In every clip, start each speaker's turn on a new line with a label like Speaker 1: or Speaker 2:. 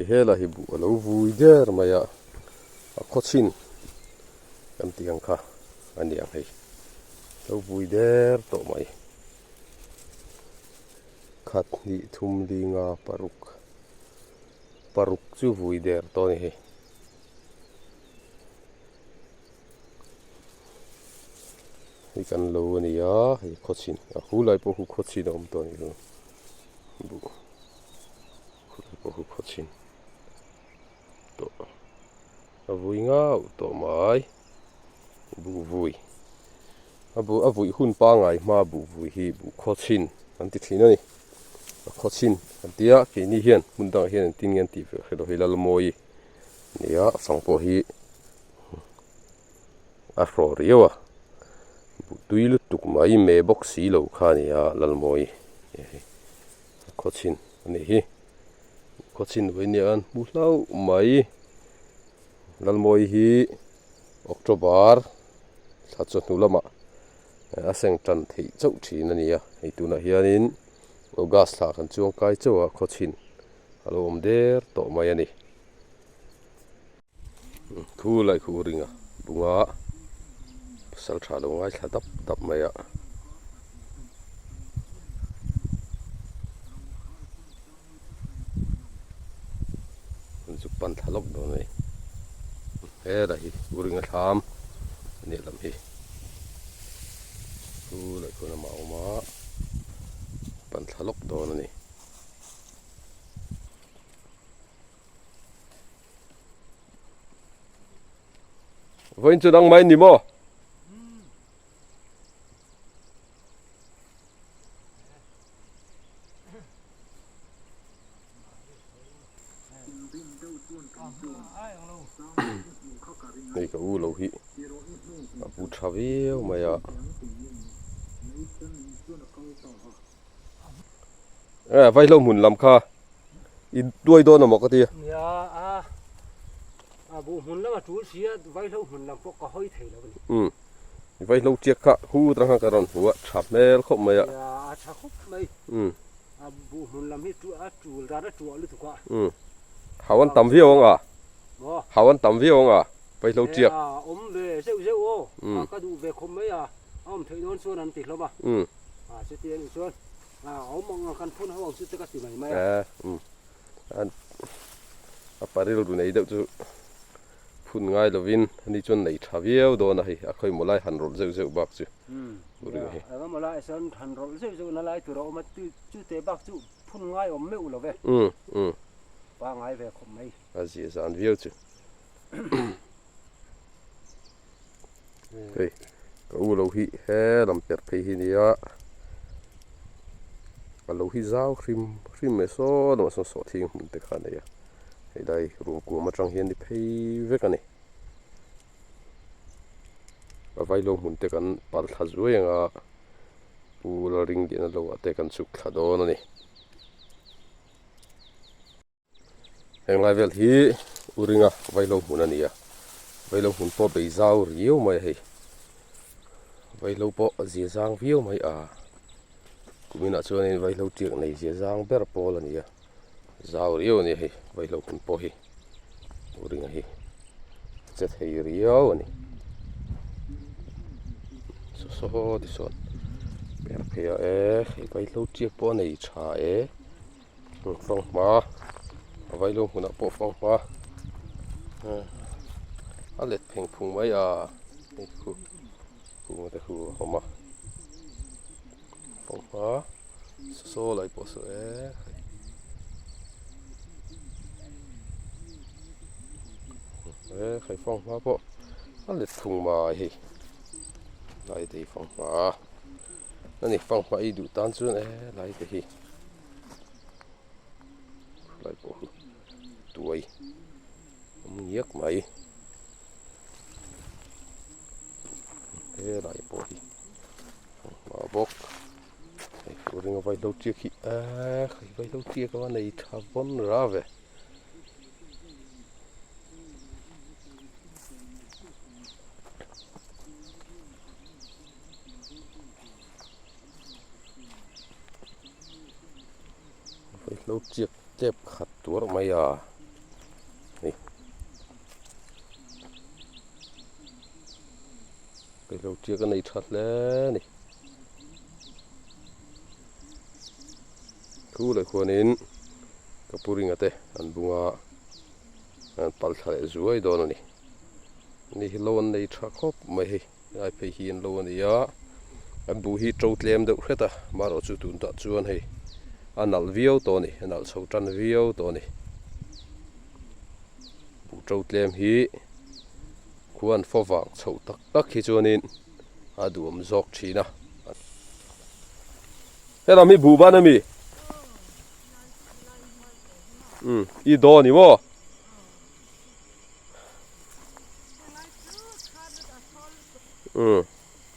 Speaker 1: hela hi bu lo vui der maya a khochin kan tiang kha aniang hei lo vui der to mai khat ni thum li nga paruk chu vui der to ni hei hi kan lo ani ya hi khochin a hulai po hu khochin om to ni bu po hu khochin to a vui nga to mai bu vui a vui hun pa ngai ma bu vui hi bu khochin an ti thlin ani a khochin an tia ke ni hian mun dang hian tin ngan ti fe khelo hilal moi nia sang po hi a ro riwa bu tuil tuk mai me box si lo kha nia lal moi khochin ani hi khochin venia an bu hlau mai lalmoi hi october tha chu hnulama a seng tan thei chau thin ania hei tuna hianin august tha kan chuang kai chawa khochin alo om der to mai ani khu lai khu ringa bunga sal tha lo ngai thla dap mai a chu pan thalok do nei he da hi uringa tham ni lam hi khu lai khu na ma pan thalok do na ni voin chu dang mai ni mo này cái u lâu hi bu thaviu maya vai lâu mun làm kha in đuôi đó nó một cái gì
Speaker 2: bu mun lama chu sia vai lâu mun làm có hơi thầy đâu
Speaker 1: vai lâu chiếc kha hu trăng hàng karon hu chawhmeh khop maya
Speaker 2: khop mai bu mun làm hi chu ra đó chu lu tu qua
Speaker 1: hawan tam vi ông à hawan tam vi ông à vai lâu chiếc
Speaker 2: về rêu ô cái đủ về không mấy thấy nó xuân ăn thịt lắm à sẽ tiền xuân mong khăn phun họ sẽ tất cả sự này mấy
Speaker 1: anh apparel du này đâu chứ phun ngay là vin đi chôn này thà viêu đồ này khơi một lai hành rộn rêu bạc chứ
Speaker 2: một lai sơn hành rộn rêu nó lai từ đó mà chú tế bạc chú phun ngay mèo là về ba ngay về không mấy
Speaker 1: gì ăn viêu chứ cái u lâu hi he làm bẹt phi hi nia cái lâu hi zau khrim me so nó so sawhthing mun te kha nei hei dai ru ku ma tang hian ni phei vek ani a vai lo mun te kan pal thla zuenga pu la ring din lo ate kan chuk thla don ani heng lai vel hi uringa vai lo mun ania vai lo mun po bei zau riu mai hei vai lo po zia zang viu mai kumina chuanin vai lo tiak nei zia zang ber pol ania zau riu ni hei vai lo mun po hi uringa hi chet hei riu ani so di son ber phea hei vai lo tiak po nei tha phong ma vai lo mun po phong ma a let pheng phung mai ni khu khu te khu homa phong ma so lai po so khai phong ma po a let phung mai hi lai te phong ma nani phong ma i du tan chun lai te hi lai po tuai yak mai lại bỏ đi mà bóc rồi nó vay lâu chia khi vay lâu chia cái này thà vốn ra về lâu chiếc chép khát tua mày à này cái lâu chiếc cái này thật lẽ này thu lại khoan in cái puring ate anh bunga anh pal thale zuai đó này này lâu anh này chắc khóc mày ai phải hiền lâu anh ya anh bu hi trâu tlem đâu hết à mà rồi chú tụn tạ chuan hay anh nal viêu to này anh nal sâu trăn viêu to này bu trâu tlem hi kuan phô vàng sâu tắc tắc khi chuan in à đuông giọt chi na thế là mi bu ba na mi i do ni mo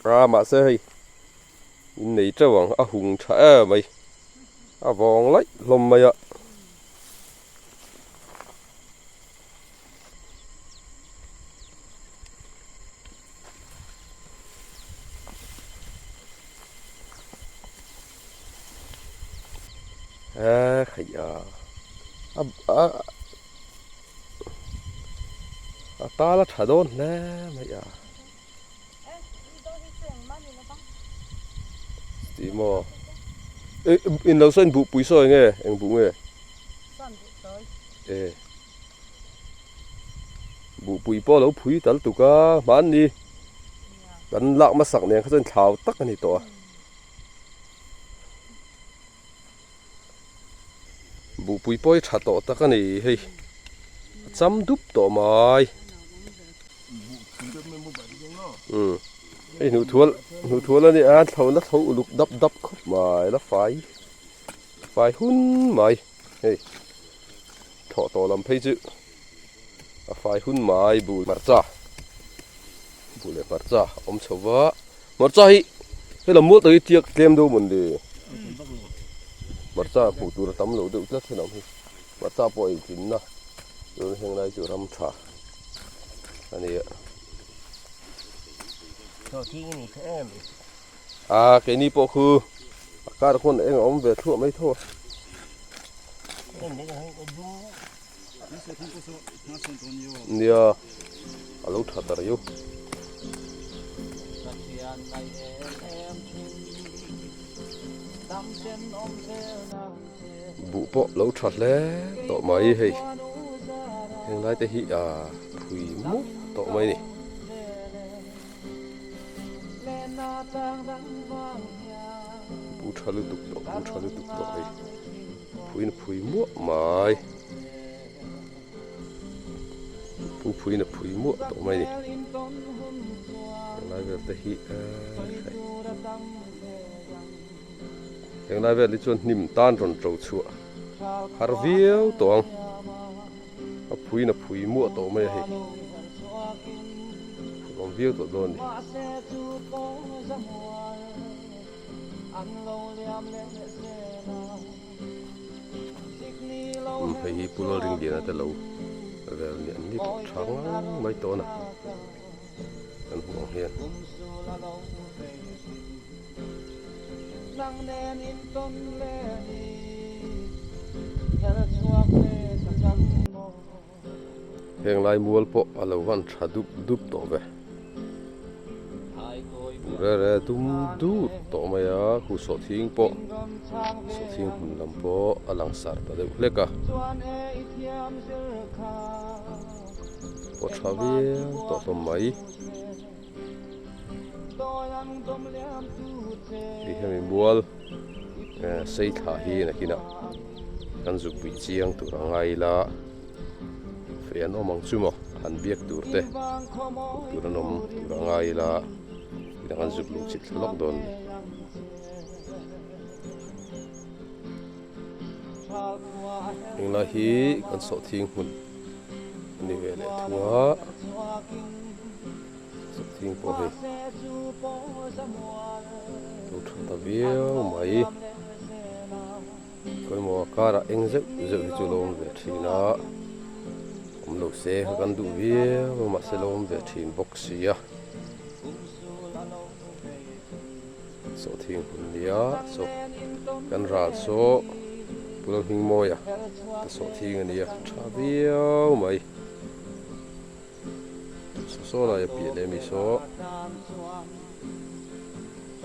Speaker 1: ra mà sẽ hay này cho vàng à hùng trả mày à vòng lấy lom mày ạ à khỉ ta là trả đôn nè mày à tí mò in lâu xuân bụi bụi sôi nghe anh bụi nghe bụi bụi bao lâu bụi tao tụi cá bán đi gắn lạng mà sặc nàyเขาtháo tắc cái này to bụi bụi bao chả to tắc cái này hay chấm đúp to mày nụ thua là đi ăn thầu nó thầu lục đắp đắp khóc mày nó phải hun mày hey thọ to làm thấy chứ phải hun mày bùi mặt ra bùi lại mặt ra ông cháu vợ mặt ra hi thế là mua tới tiệc kem đâu mình đi mặt ra phụ tụi tắm lẩu được rất thế nào hi mặt ra bội chín na rồi hiện nay chỗ làm trà anh ấy à cái này bộ khu cả con anh ông về thua mấy thua nè alo thật rồi yêu bụ bộ lâu thật lẽ tổ mấy hay hiện nay thì hi à thủy múc tổ mấy này bu cha lu tuk to ai phui mu mai phui mu to mai ni lai ve te hi yang lai ve li chon nim tan ron trâu chua har vieu tong phui mu to mai hi còn vieu to don phải hi pulo ring dia na te lo về nhận đi trắng mấy to nè anh huống hiền hiện lại mua po alo van cha đúp to về re dum to maya khu so thing po so thing hun lam po alang sar ta de hleka po chavi to mai đi hemi bual sei tha hi na kina kan zuk bi chiang tu rangai la fian omang chumo han biak tur te tur nom tu rangai la dengan zuk lu chit lockdown ingla hi kan so thing hun ni ve le thua so thing po he tu thata vieu mai koi mo kara eng zek chu lom ve thina om lo se kan du vieu ma se lom ve thin boxia so thing hun dia so kan ral so pulal hing moi à ta so thing ani a tha viau mai so la pi le mi so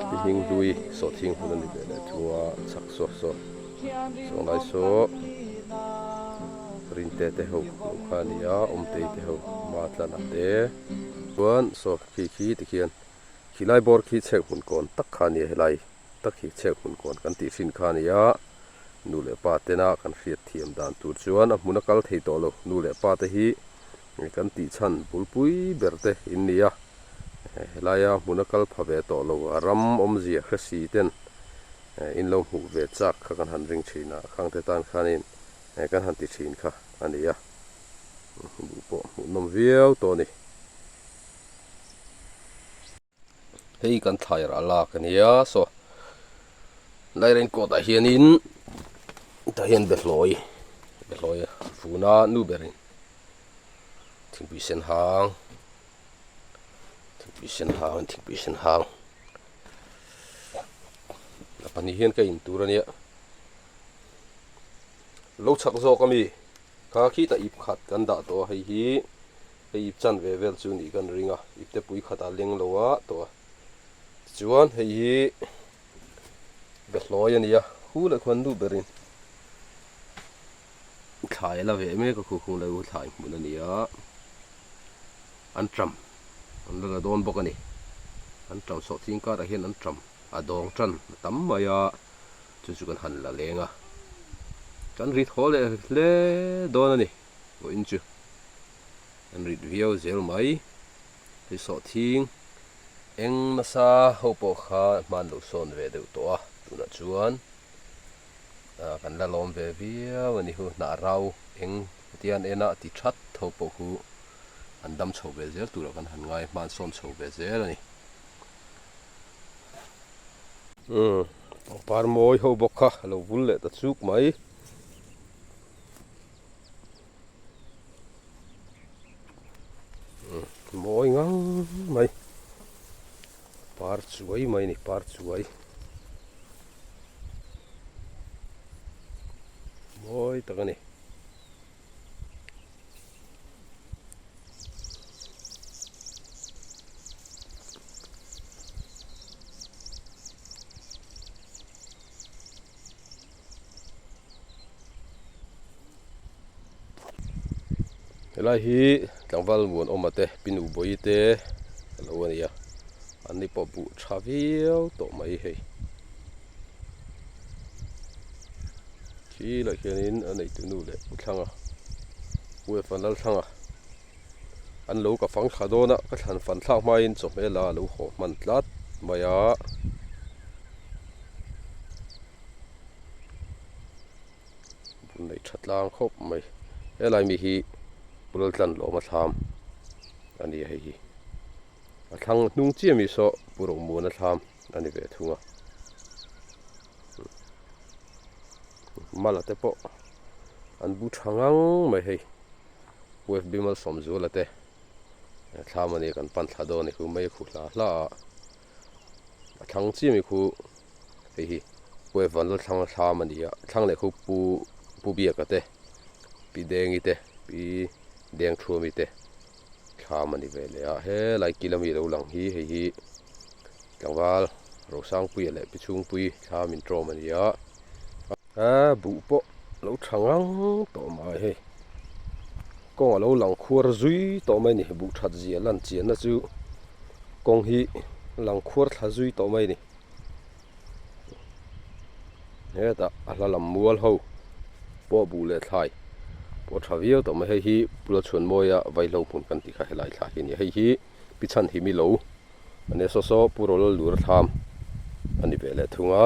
Speaker 1: pi hing lui so thing hun ani be le thua chak so lai so rin te ho khania te ho ma tla na te wan so khi ti khian khilai bor khi chek hun kon tak khani helai tak hi chek hun kon kan ti sin khania nu le pa te na kan riat thiam dan tur chuan a hmuna kal thei to lo nu le pa te hi kan ti chan bulpui berte in nia helaya hmuna kal phave to lo ram om zia khasi ten in lo hu ve chak kha kan han ring thina khang te tan khanin kan han ti thin kha ania bu po nom viau to ni hei kan thair ala kania so lairen ko ta hianin ta hian beloi funa nu berin thingpi sen hang la pani hian ka in turania lo chak zo kami ka khi ta ip khat kan da to hei hi ip chan ve vel chu ni kan ringa ip te pui khata leng lowa to chuan hei hi beloi ania hu la khwan du berin khai la ve me ka khu khung la u thai mun ania an tram an la don bok ani an tram so thing ka ra hian an tram a dong tran tam maya chu kan han la lenga kan rit hole le don ani go in chu an rit viau zel mai hi so thing eng masa ho po kha man lo son ve de to a tuna chuan kan la lom ve viau ani hu na rau eng tian ena ti that tho po hu an dam chho ve zel tu kan han ngai man son chho ve zel ani par moi ho bokha lo bul le ta chuk mai moi ngang mai par chuai mai ni par chuai moi takani helai hi tlangwal muan omate pinu boi te lo ania ani po bu thaviau to mai hei khi la khianin anei tu nu le thanga we fanal thanga an lo ka fang khadona ka than fan thak mai in chawhmeh la lo kho man tlat maya nei thatlang khop mai helai mi hi pulal tlan lo ma thlam ani hei hi a thang nung chiami so purong mu na thlam ani ve thunga mala te po an bu thangang mai hei we bimal som zu la te thlam ani kan pan thado ni khu mai khu hla a thang chiami khu hei hi we van lo thlang ani a thlang le khu pu bia ka te pi dengi te pi deng thumi te thlam ani ve le a he lai kilami lo lang hi hei hi tlangwal ro sang pui le pi chung pui thlam in trom ani a bu po lo thangang to mai he kong lo lang khuar zui to mai ni bu that zia lan chian na chu kong hi lang khuar thla zui to mai ni he ta ala lam mual ho po bu le thai po thavio to mai hi pula chun moya vai lo pun kan ti kha helai thla hi ni hei hi pi chan hi mi lo ane so puro lo lur tham ani ve le thunga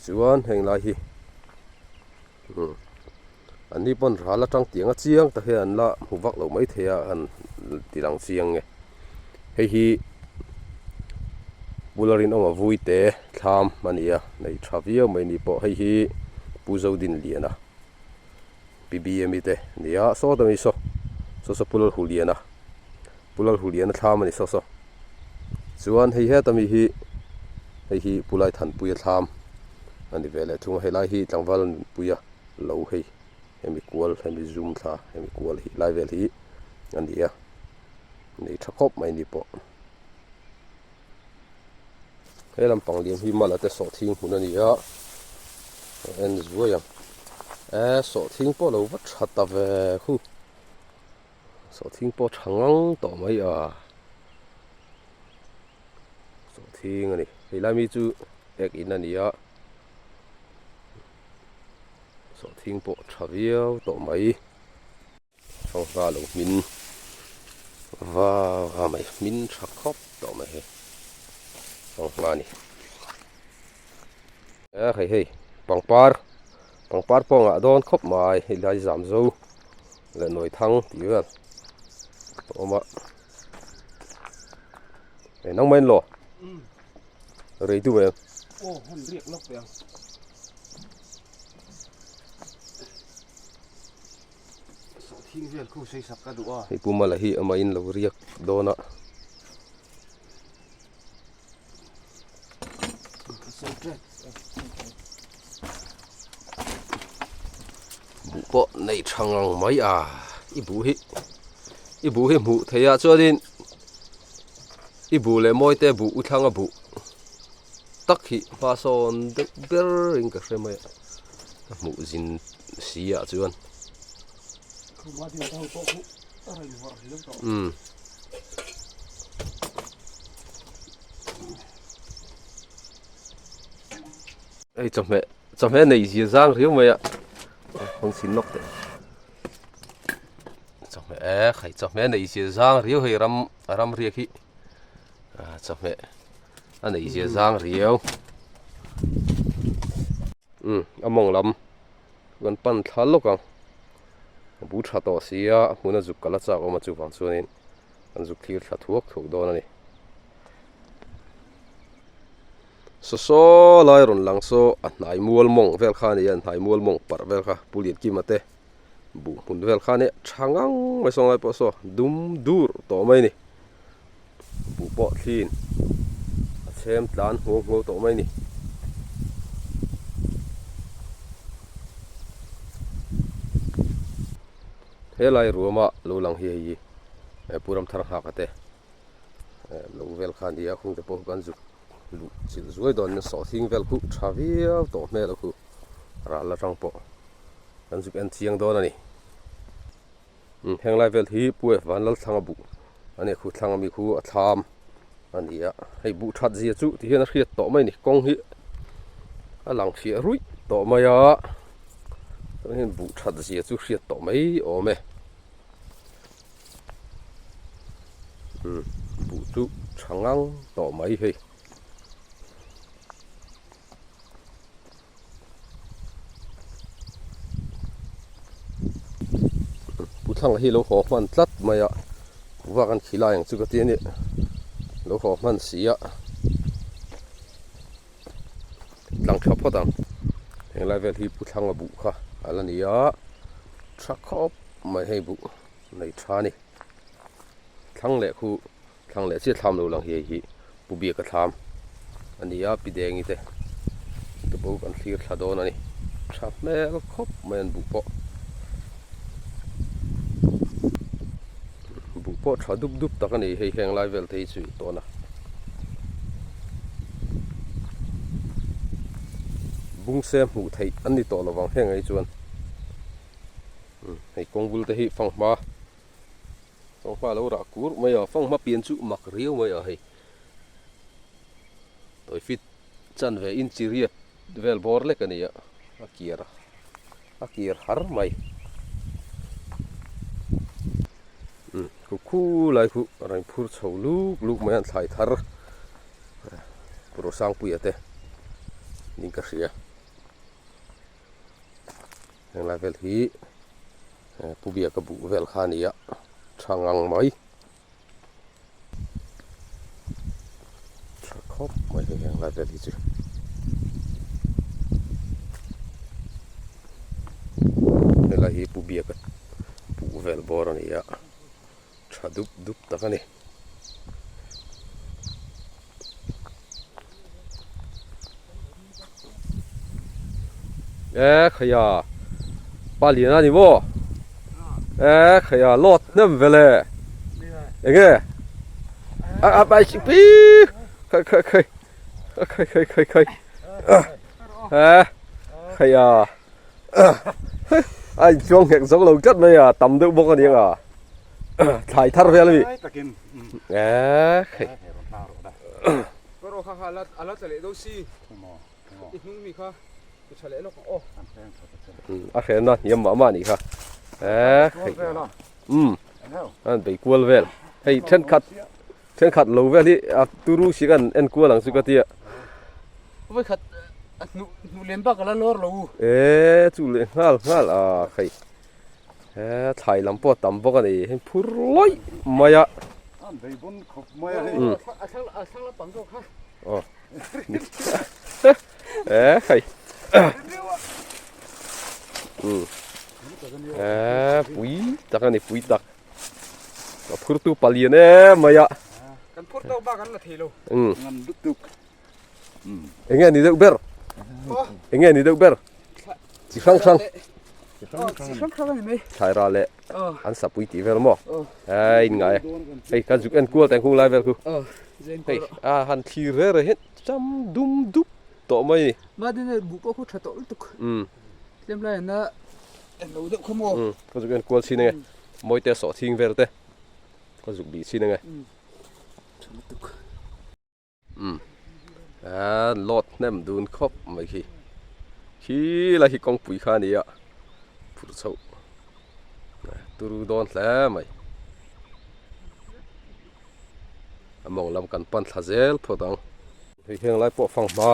Speaker 1: chuan heng lai hi ani pon rala tang tianga chiang ta he an la huwak lo mai thea an tilang chiang nge hei hi bularin ong vui te thlam mania nei thavio mai ni po hei hi puzo din liana bbm te nia so ta mi so pulal huliana thlam ani so chuan hei he ta mi hi hei hi pulai than pui thlam อันนี้เวลาทุ่งให้ไล่ที่ตั้งวันปุยเหลาให้มีกวลให้มีซูมท่าให้มีกวลที่ไล่เวลที่อันนี้นี่ชักคบไม่นี่ปะให้ลำปังเลี้ยงที่มาแล้วแต่สอดทิ้งหุ่นนี่อันนี้สวยยังสอดทิ้งปะเราวัดชัดตาเวคู่สอดทิ้งปะช่างต่อไม่สอดทิ้งอันนี้ให้ไล่มีจูเอกอินอันนี้สอดทิ้งปะชาเวียวต่อไม่ช่องฟ้าลงมินว้าวทำไมมินชักคบต่อไม่ช่องฟ้านี่เฮ้ยปังปาร์ปองโดนคบมาให้ไล่จามโซ่และหน่วยทั้งที่ว่าต่อมาน้องไม่หล่อเรียดูเอง
Speaker 2: โอ้มันเรียกนกเองทิ้งเรื่องคู่ใช้สักกระดูก
Speaker 1: ให้ปุ่มอะไรที่เอามาอินเราเรียกโดนะบุปในช่างไม่อีบุให้หมูเทียจวดินอีบุเลยมอยแต่บุอุทังบุตักหิปาซอนเด็กเบอร์ริงก็ใช่ไหมหมูจินเสียจวนไอ้จำแม่ในเสียจังเรียวไหมคงสินนกเตะจำแม่ใครจำแม่ในเสียจังเรียวให้รำเรียกฮิจำแม่อันในเสียจังเรียวมองลำกันปั้นทะลุกันบูชาต่อเสียมันจุกกะละจากออกมาจุฟังส่วนนี้มันจุกที่ขัดถูกโดนนี่โซ่ลายรุนหลังโซ่นายมัวมงเวลข้านี่ยันนายมัวมงปะเวลข้าปุลิตกิมาเตะบุปุ่นเวลข้านี่ช่างไม่ส่งอะไรปะโซ่ดุมดูร์ต่อไม่นี่บุปะทีนเชมตานหัวต่อไม่นี่เฮลัยรัวมาลูหลังเฮียปูรำทางหักเตะลูเวลข้านี่คงจะพบกันจุลูสิสวยตอนนี้สอดทิ้งเวลคู่ชาเวียวต่อแม่ละคู่ราละจังปอกันจุกันเชียงโดนนี่แห่งไรเวลที่ป่วยวันละทางบุอันนี้คู่ทางมีคู่ทามอันนี้ให้บุชัดเสียจุที่เห็นเรียดต่อไม่นี่กองเหี้ยหลังเสียรุ่ยต่อไม่ต้องเห็นบุชัดเสียจุเรียดต่อไม่โอ้แม่บุจุช่างต่อไม่เฮ้ทั้งที่เราขอมันตัดมาว่ากันขี้ลายอย่างสุกตีนี่เราขอมันเสียหลังชอบพอดังอย่างไรเวลที่ผู้ทั้งบุค่ะอะไรนี่ชักคบไม่ให้บุในชานี่ทั้งแหละคู่ทั้งแหละเสียทำเราหลังเฮียบุเบียกระทำอันนี้ปีแดงนี่เตะตัวบุกันที่ชาโดนนี่ชับแม่ก็คบแม่นบุปะพอชาดุบตะกันนี่ให้แห้งไล่เวลที่สุดตัวนะบุ้งเสียหูไทยอันนี้ตัวระวังแห้งไอ้จวนให้กงบุลที่ฟังมาเราหรักกูไม่ฟังมาเปลี่ยนจุมักเรียวไม่ให้ตัวฟิตจันเวอินซีเรียเวลบอร์เล็กนี่อาเกียร์ฮาร์ไม่คู่ไล่คู่อะไรพูดชาวลูกไม่อันถ่ายทาร์โปรสังปุยเตะนี่ก็เสียอย่างไรเวลที่ผู้เบียกับบุเวลขานี่ช่างไหมชักคบไม่ใช่อย่างไรเวลที่จุอย่างไรที่ผู้เบียกับบุเวลบอร์นี่ชาดุบตะกันนี่ ขยะปลาเหลียนนี่บ่ขยะลอดน้ำเวลาเอ็งไปสิปีเคยขยะไอ้ช่วงแห่งสองเราจัดเลยตำดึกบอกกันยังถ่ายทัดเวลาพี่
Speaker 3: ก็รอข้าละอะไรจะเลี้ยดูสิอีกนึงมีค่ะจะเฉลยแล้วก็โอ้
Speaker 1: โอเคนั่นยังมานี่ค่ะอันไปกวนเวลให้เช่นขัดโลเวลที่ตูรู้สิกันเอ็นกวนหลังสุกติ
Speaker 3: ไปขัดนูเลี้ยงปากกันแล้วลอรู้
Speaker 1: จูเลยฮัลใครถ่ายลำปอตำปกันนี่ให้พูดลอยมายะ
Speaker 3: ไปบนขบมายะช่างละปังก็ค่ะ
Speaker 1: ใครปุ๋ยตักนี่ปุ๋ยตักพูดตัวปลีเนี่ยมายะ
Speaker 3: กันพูดตัวบ้ากันละทีโลงันดุก
Speaker 1: เอ็งนี่เด็กเบอร์เอ็งนี่เด็กเบอร์สิฟังถ่ายรอเลยอันสับปุ๋ยตีเวลมั้งไงกันจุกเอ็นกัวแต่งคงไล่เวลกูหันทีเร่เห็นจำดุมดุบต่อไหม
Speaker 3: มาดิเนี่ยบุกก็ชัดต่อตุกเต็มเลยนะเอ็นเราเด็กขโมย
Speaker 1: ก็จุกเอ็นกัวชินไงมวยเตะสอทิ้งเวลเตะก็จุกบีชินไงลอดแนมดูนครบไม่ขี้ละขี้กองปุ๋ยข้านี่ผู้เช่าตูรูโดนแล้วไหมมองลำกันปั่นทะเซลพอดังเฮียงไล่ปอฟังมา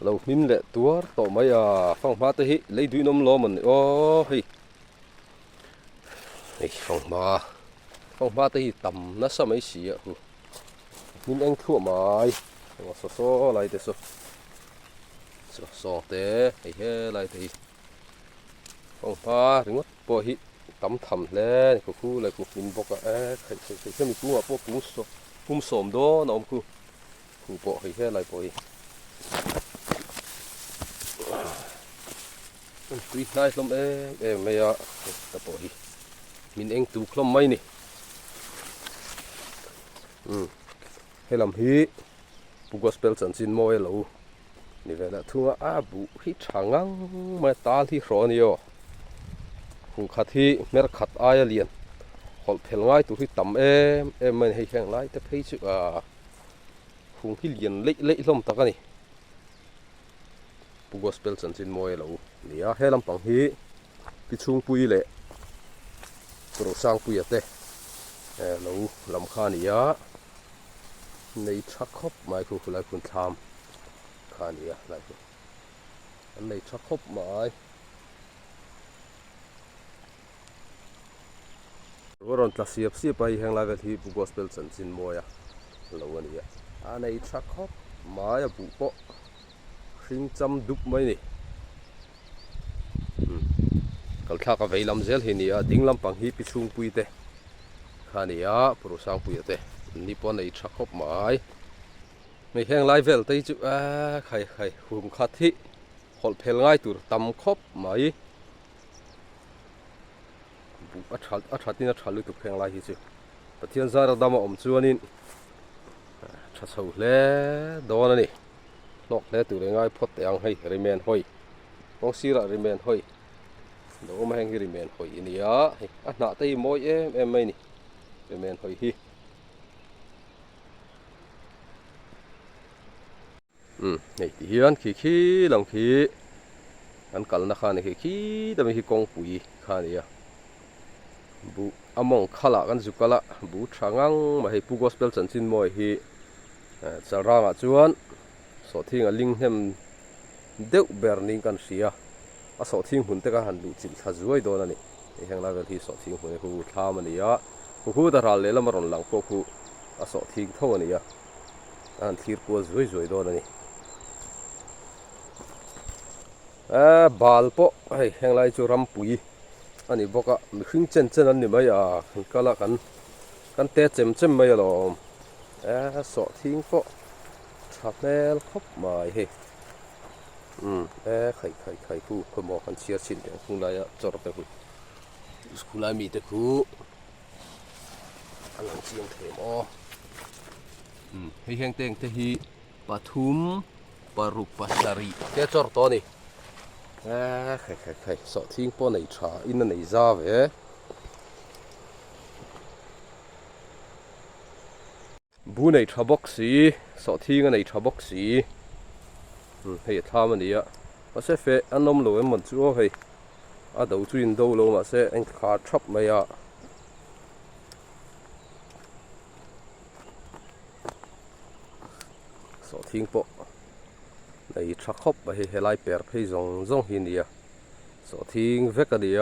Speaker 1: เราหิมเละตัวต่อมาฟังมาแต่ฮิเลยดูน้ำล้อมันโอ้เฮ้ยฟังมาแต่ฮิต่ำน่าสมัยเสียหูหิมเอ็งทั่วไม้ว่าโซ่อะไรเด้อสองเตะเฮ้ยอะไรเตะฟังมาถึงว่าปอฮิต่ำทำแล้วกูคู่เลยกูหิมบอกว่าใครแค่มีกูพวกกูสมโดนอมกูปอเฮ้ยอะไรปอฮิตุยนายลมไม่ตะปอยมินเองตูคลมไม่นี่ให้ลำฮีปุกสเปลสันซินโมเอลูนี่เวลาทุ่งบุฮิช่างมาตาที่รอนี่หุงขัดที่เมื่อขัดอายเลียนหอบเพลง่ายตัวที่ต่ำมันให้แข็งไรแต่เพย์จุหุงที่เลียนเละลมตะกันนี่ปุกสเปลสันซินโมเอลูนี่ให้ลำปังฮีพิชุงปุยเละโปรสร้างปุยเตะเราลำขานี่ในชักคบหมายคืออะไรคุณทำขานี่อะไรอันในชักคบหมายว่าเราจะเสียไปแห่งไรกันที่ปุกสเปลสันซินโมยเราวันนี้อันในชักคบหมายบุปผชิงจำดุบไม่นี่ก็ถ้ากับไอ้ลำเซลเห็นดิ้งลำปังฮีพิชุงปุยเตะขานี่โปรสร้างปุยเตะนี่ปอนไอ้ชักคบหมายไม่แห้งไล่เวลแต่จุใครหุ่มขัดที่หอบเพลง่ายตัวตำคบหมายบุอัดนี่นะชัดลุยตัวแห้งไล่ที่จุปะเทียนซาระดามอมจวนนี่ชัดเสาเล่โดนนี่นกเล่ตัวง่ายพอดแต่ยังให้ริเมนห้อยกองซีระริเมนห้อยโดนมาแห้งริเมนห้อยนี่หน้าตีมอยไม่นี่ริเมนห้อยฮีนี่ที่อันขี้ลำขี้อันกัลนักขันขี้แต่ไม่ขี้กองปุ๋ยขันนี่บุอมองขลักกันสุกละบุช่างมาให้ผู้กอสเปลสันซินมวยฮีจะร่างจวนสอทิ้งลิงเฮมเดือดเบอร์นิงกันเสียสอทิ้งหุ่นเตะหันดูจิตขจวยโดนนี่แห่งลาเวลที่สอทิ้งหุ่นกูท้ามันนี่กูตระเลยละมารอนหลังพวกกูสอทิ้งเท่านี้อันที่กูจวยโดนนี่บาลปะแห่งไรจูรำปุยอันนี้บอกมีขึ้นเจนอันนี้ไม่ก็ละกันเตะเจมไม่หรอกสอทิ้งปะชาแนลครบหมาย khai khu khu mò khăn chia xin tiếng khung lại cho nó cái khu khu lại mì tới khu anh làm chiên thêm ô hay hang teng thế hi pathum paruk pasari cái cho to này khai sợ thiên po này trả in này ra về bu này trả bóc xí sợ thiên này trả bóc xí hay tham anh đi mà sẽ phải anh nôm lối mình chúa hay đầu chuyên đâu luôn mà sẽ anh khá chắp mày sợ thiên po này chắc khóc và hay lại bẹt hay rong hình đi sợ thiên vét cái đi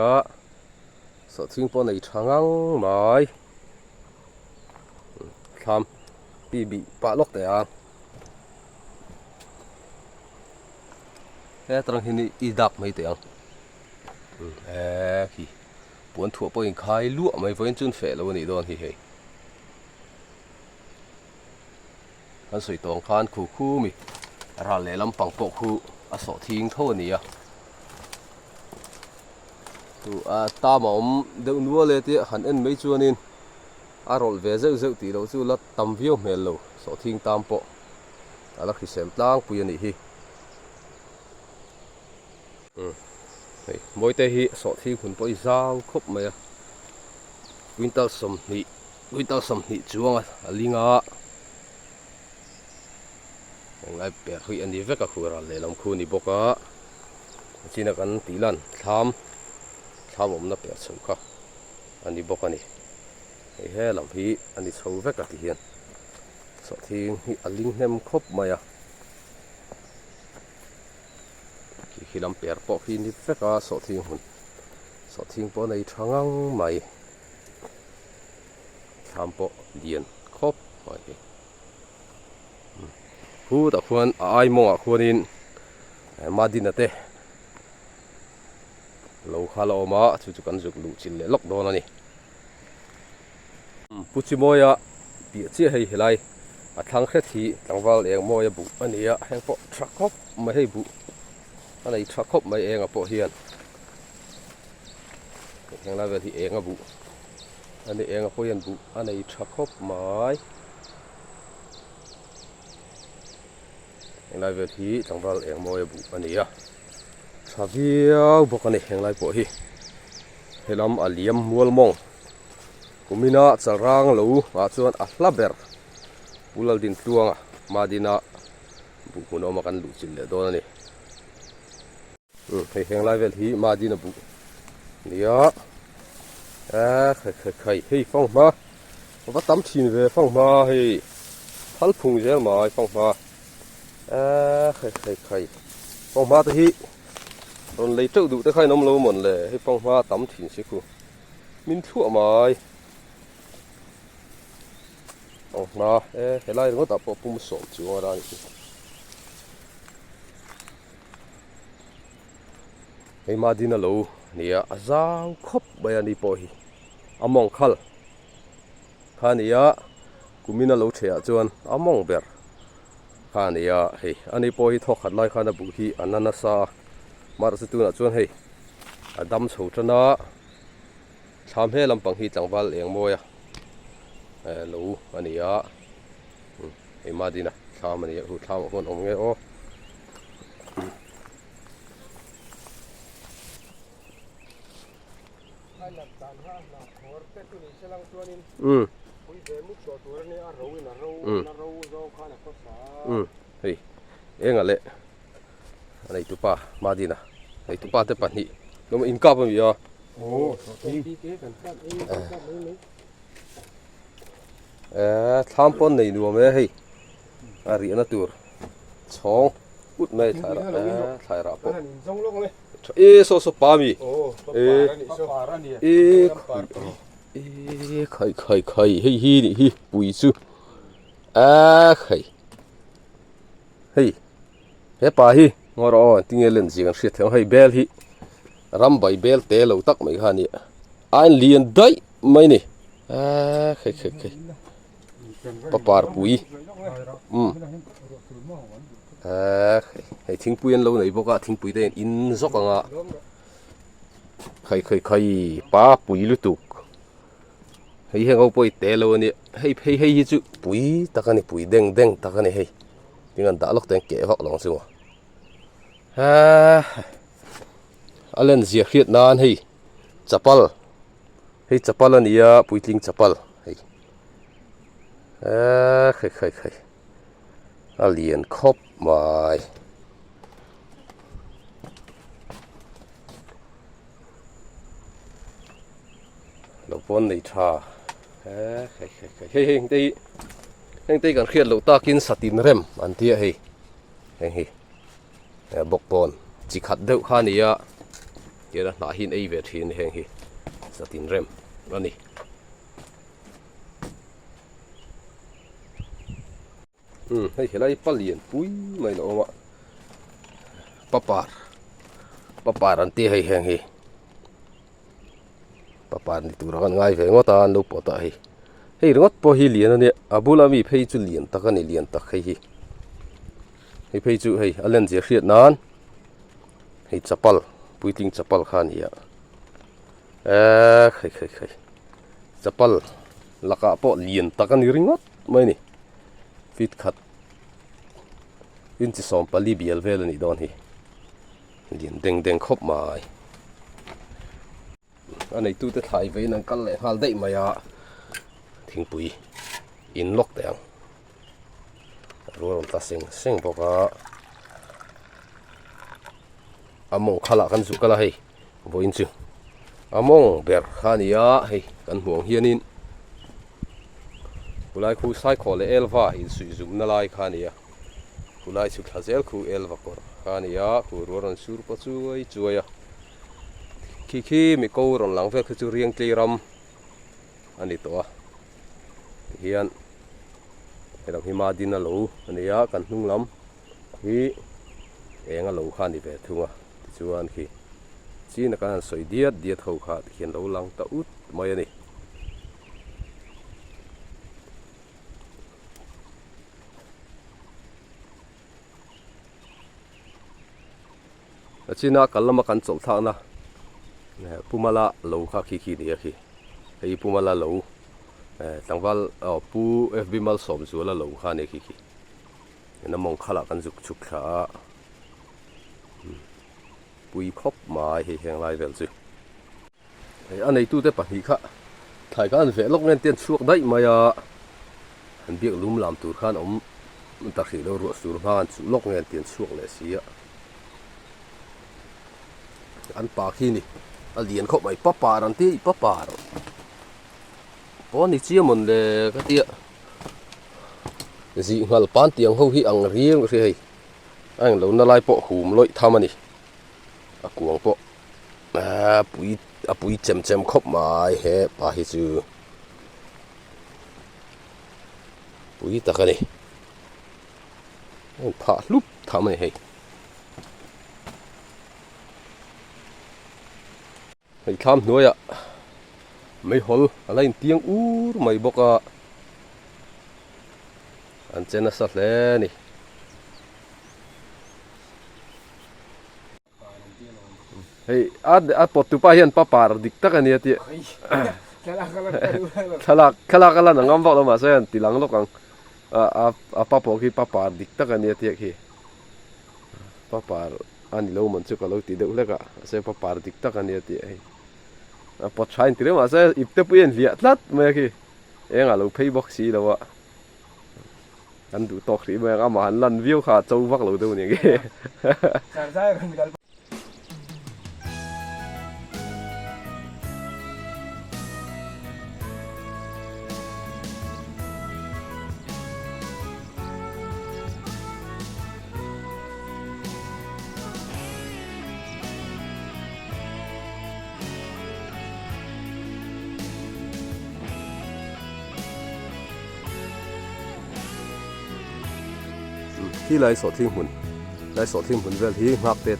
Speaker 1: sợ thiên po này chẳng ngang mày tham bị bạ lóc đấy cái trăng hình đi đạp mấy tiếng khi buồn thua bôi khai lụa mấy với chân phệ luôn này đòn thì hay anh soi tòng khan khu mi ra lệ lắm bằng bộ khu sọ thiên thôi nè ta mà đeo nuôi lên thì hắn anh mấy chuan nên rồi về dễ tí đâu chứ là tầm view mệt lâu sọ thiên tam bộ là khi xem tang bùi này hi mỗi tay hi sọ thiên hun bôi dao khóc mày winter sum nị chuang linga ngay bẹt huy anh đi vét cả khu ra lấy làm khu nị bốc chỉ là cái tí lần tham ôm nó bẹt sâu cả anh đi bốc anh đi he làm hi anh đi sâu vét cả tí hiền sọ thiên hi linh nem khóc mày khi làm bẹt bốc hi đi vét cả sọ thiên bữa này trắng ngang mày tham bốc liền khóc mày khu ta khuôn ai mong khuôn in mà đi nè tê lâu khá lâu mà chú cần dục lũ chín lệ lóc đó nè bút chi môi bị chia hay lại thằng khác thì thằng vào liền môi bụ anh ấy hàng bộ trắc khóc mà hay bụ anh ấy trắc khóc mà em bộ hiền hàng lại về thì em bụ anh ấy em bộ hiền bụ anh ấy trắc khóc mà lại về thì chẳng vào em môi bụ anh ấy sao việc bốc anh ấy hàng lại bộ hi hay làm liam mual mong kumina chalrang lo wa chuan thlaber pulal din tuanga madina bu kuno makan lu chil le don ani hei heng lai vel hi madina bu nia khai hei phong ma wa tam thin ve phong ma hei phal phung zel mai phong ma khai phong ma te hi don lei trâu du te khai nom lo mon le hei phong ma tam thin si khu min thua mai mà cái này nó tập bộ bung sổ chúa ra cái mà đi nó lâu nè giao khóc bây anh đi bồi among khal khá nè cũng mình nó lâu trẻ chuan among ber khá nè hey anh đi bồi thọ khát lại khá là bù hi anh nó sa mà nó sẽ tu là chuan hey đâm sầu cho nó tham hết làm bằng hi chẳng vào liền môi lâu anh ấy em mà đi nè tham anh ấy hụt tham một con ông nghe ô hey em ngale anh ấy tụi pa mà đi nè anh tụi pa tới bản nhị nó mà in cáp không vậy tham pon này đùa mấy hay riêng là tour chong út mấy thải ra bộ so pa mi khai hey hi bùi su khai hey he pa hi ngor o tinge len jing shit thang hay bel hi ram bai bel te lo tak mai khani an lian dai mai ni khai papar pui hay thing puyen lo nei boka thing pui ten in zok anga khai pa pui lu tuk hei hengau poi te lo ni hei chu pui takani pui deng takani hei tingan da lok ten ke vak long singo ha alen zia khiat nan hei chapal hei chapal ania puitling chapal hei khai alien khop mai lo pon nei tha hei heng tei kan khiat lo takin satin rem an tia hei hei bok pon chi khat deuh kha nia kira na hin ei ve thin heng hi satin rem ani hei helai palien pui mai lo ma papar an tia hei heng hi papar ni tu ran ngai ve ngota an lo pota hi hei ringot po hi lian ani abulami phei chu lian takani lian tak hei hi hei phei chu hei alen je hriat nan hei chapal puiting chapal khan hi khai chapal laka po lian takani ringot mai ni fit khat in chi som pali bial vel ani don hi lian deng khop mai anei tu te thai ve nan kal le hal dei maya thing pui in lok teng ruam ta sing boka among khala kan su kala hei voin chu among ber khania hei kan huang hianin kulai khu sai khole elva in sui zum na lai khania kulai chu khazel khu elva kor khania khu roran sur pa chu ai chuaya khi mi ko ron lang ve chu riang tlei ram ani to hian eram hima din a lo ania kan hnung lam hi enga lo khani ve thunga chuan khi china kan soi diat ho kha khian lo lang ta ut mai ani achina kalama kan chol tha na pumala lo kha khi ni khi hei pumala lo tangwal pu fb mal som zu la lo kha ne khi na mong khala kan juk chuk kha pui khop mai hei heng lai vel chu hei anei tu te pa hi kha thai kan ve lok nen ten chuak dai maya an biak lum lam tur khan om ta khi lo ru sur han chu lok nen ten chuak le sia an pa khi ni alien khop mai papa ran ti papa pon ni chia mon le ka tia ji ngal pan tiang ho hi ang rieng ri hei ang lo na lai po hum loi thamani a kuang po pui chem khop mai he pa hi chu pui ta ka ni pha lup thamani hei hei tham nuaya mấy hol alain tiếng mày bốc à anh trên sát lẽ nè hei ad pot tu pa hian papar dik tak ani ati khala nangam vak lo ma sen tilang lokang a papo ki papar dik tak ani ati khi papar ani lo man chu ka lo ti deuh leka se papar dik tak ani ati pot chain tire ma se ipte puyen lia tlat me ki enga lo facebook si lo wa kan du tok ri me ga ma han lan view kha chau vak lo de ni ge khi lại sổ thiên hun vel hi ngak te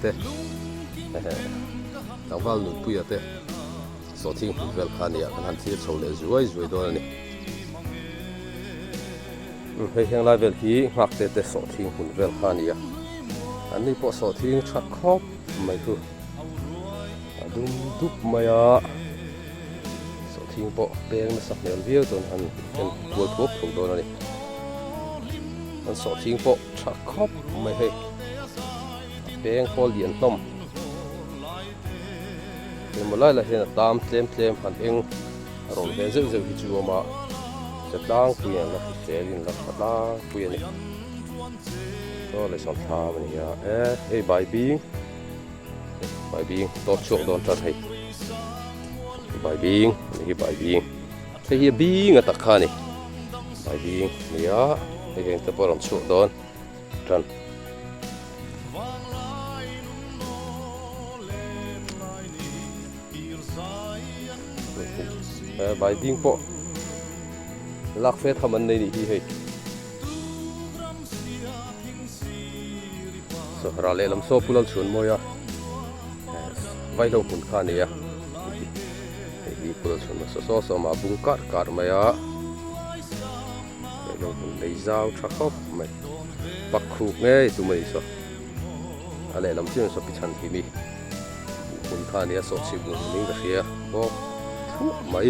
Speaker 1: tang val nu puya te sổ thiên hun vel khania kan han thir chole zuai do ni hei heng lai vel hi ngak te sổ thiên hun vel khania อันนี้พอสอทิ้งชักครอบไม่คือดุมดุบมาสอทิ้งพอแปลงสักเหนียวเบี้ยวตัวนั้นเป็นตัวทุบถูกตัวนั่นนี่มันสอทิ้งพอชักครอบไม่ให้แปลงพอเหรียญต้มเป็นหมดเลยละเห็นตามเต็มหันเองรองเป็นเจ้าที่จูมาจะตั้งคุยกันละเสียดินละตั้งคุยกันนี่ก็เลยสอนทำมันเนี่ยเฮ้ยใบบิงตัวช่วงโดนตัดให้ใบบิงนี่ใบบิงเฮ้ยบิงอ่ะตักข้านี่ใบบิงเนี่ยเฮ้ยแต่พอเราช่วงโดนจันใบบิงพอลักเฟสทำมันในนี่เฮ้ยสระเลลำโซ่พุลันชวนมวยไว้เราหุ่นข้านี่ดีพุลันชวนมาโซ่มาบุ้งกัดมาไว้เราหุ่นได้เจ้าชักครบไม่ปักคู่ไงตัวไม่สอะไรลำเชื่อสปิชันที่มีหุ่นข้านี่สดชิบุ้งนิ่งกระเชียบอกไม่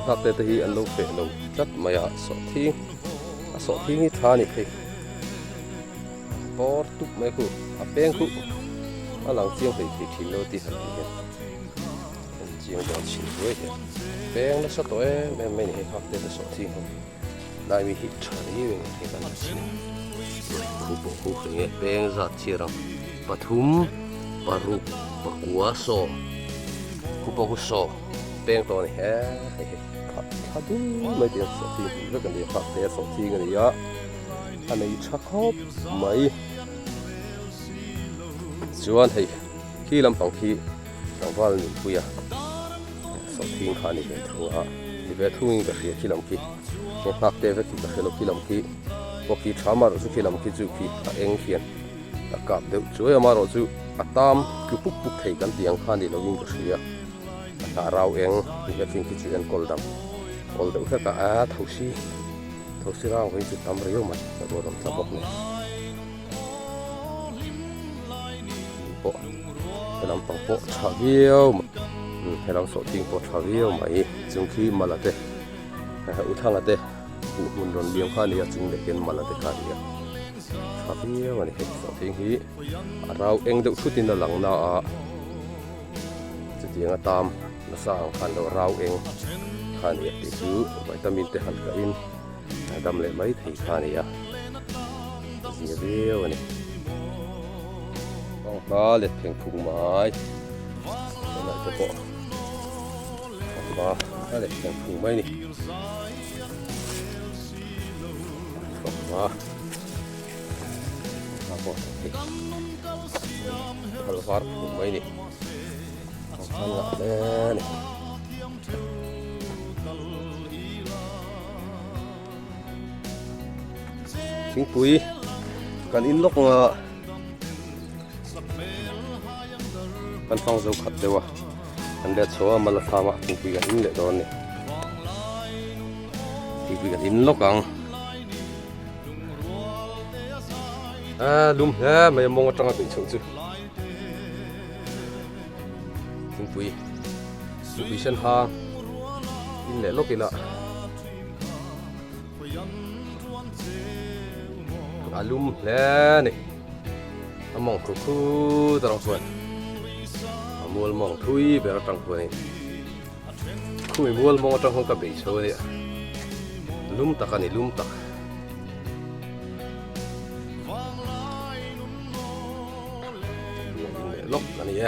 Speaker 1: ถ้าเตะที่อันลูกเป็ดลูกจัดมาสดทิ้งนี่ท่านี่คือปอดตุกไม่คู่แป้งคู่หลังเจียงไปทิ้งโลที่หันเห็นเจียงโดนชิ้นด้วยแป้งแล้วสดตัวไม่นี่ครับเตะสดทิ้งได้มีหิชานี่เองที่กันชิ้นคู่อย่างเงี้ยแป้งจัดเชียร์ปฐุมปารุปะกัวโซคู่โซแป้งตัวนี้ขัดดูไม่เดียวสดทิ้งแล้วกันเดียวครับเตะสดทิ้งกันเดียวอันนี้ชักครบไม่ชวนให้ขี้ลำปังขี้ลำว่าหนึ่งปุยสดทิ้งขานี่เป็นทุ่งนี่เป็นทุ่งกับเสียขี้ลำขี้เนี่ยพักเตะก็ขี้กับเสียขี้ลำขี้พวกขี้ช้ามาเราสุขี้ลำขี้จุขี้เอ็งเขียนตะกับเดี๋ยวช่วยมาเราจุตามคือปุ๊กไทยกันเตียงขานี่เราวิ่งกับเสียตาเราเองนี่ก็ทิ้งขี้จุเอ็นกอลดำกอลเดี๋ยวแค่กะเท่าสิเราไว้จุดทำเรียวมันแต่ตัวเราจะบอกเนี่ยโปะให้เราต้องโปะชาเวียวให้เราสดจริงโปะชาเวียวไหมจึงขี้มาละเตะอุทังละเตะหุ่นรอนเลี้ยงข้านี่จึงได้เห็นมาละเตะข้านี่ชาเวียวนี่สดจริงที่เราเองเด็กชุดที่นั่งหลังน่าจะเจียงตามและสร้างขันเราเองข้านี่ติดซื้อวิตามินเตหันกับอินดำเลยไม่ถีข้านี่เสียเบี้ยวนี่ต้องปลาเล็ดเพียงพุงไม้อะไรจะโปะปลาเล็ดเพียงพุงไม้นี่ปลาโปะพลฟาร์พุงไม้นี่ทำละเลยนี่ทิ้งปุ๋ยกันอินล็อกกันฟังเจ้าขัดเดียวอันเด็ดชัวร์มาละทำทิ้งปุ๋ยกันอินเด็ดโดนนี่ทิ้งปุ๋ยกันอินล็อกกังลุมไม่มองว่าจังหวะเป็นช่วงจู่ทิ้งปุ๋ยเส้นทางอินเด็ดล็อกอีละลุมแล้วนี่มองคู่ตรงส่วนมัวมองทุยเบลตรงส่วนนี่คุยมัวมองตรงของกับเบชเลยลุมตักนี่ลุมตักล็อกอันนี้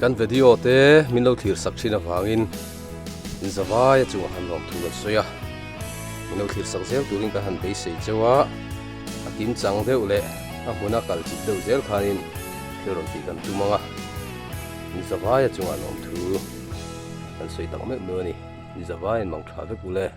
Speaker 1: กันวิดีโอเต้มินเราถือสักชิ้นฟังอินสบายจังหวะหันลงทุนสวยmình đâu thiệt sáng dẻo tụi mình cả hành bấy sấy châu á, kiếm trắng đều lệ, muốn ăn cả chip đều dẻo khai nên theo đồng tiền tụi mình à, mình sẽ vay cho anh làm thứ, anh sấy tặng mấy nữa nè, mình sẽ vay mang trả với cụ lệ.